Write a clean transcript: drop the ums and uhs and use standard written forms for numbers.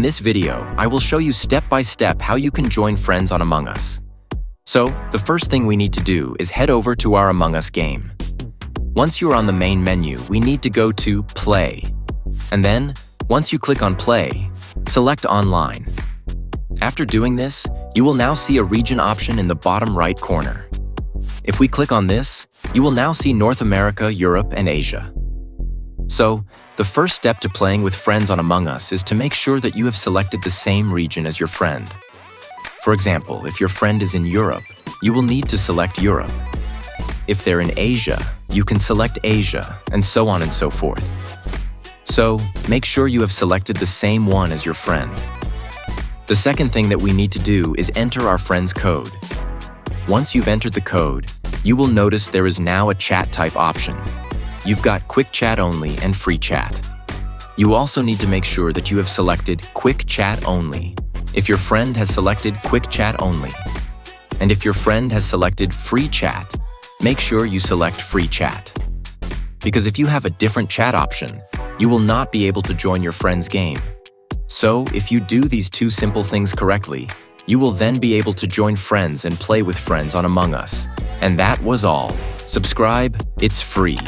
this video, I will show you step by step how you can join friends on Among Us. So, the first thing we need to do is head over to our Among Us game. Once you're on the main menu, we need to go to Play. And then, once you click on Play, select Online. After doing this, you will now see a region option in the bottom right corner. If we click on this, you will now see North America, Europe, and Asia. So, the first step to playing with friends on Among Us is to make sure that you have selected the same region as your friend. For example, if your friend is in Europe, you will need to select Europe. If they're in Asia, you can select Asia, and so on and so forth. So, make sure you have selected the same one as your friend. The second thing that we need to do is enter our friend's code. Once you've entered the code, you will notice there is now a chat type option. You've got Quick Chat Only and Free Chat. You also need to make sure that you have selected Quick Chat Only if your friend has selected Quick Chat Only. And if your friend has selected Free Chat, make sure you select Free Chat. Because if you have a different chat option, you will not be able to join your friend's game. So, if you do these two simple things correctly, you will then be able to join friends and play with friends on Among Us. And that was all. Subscribe, it's free.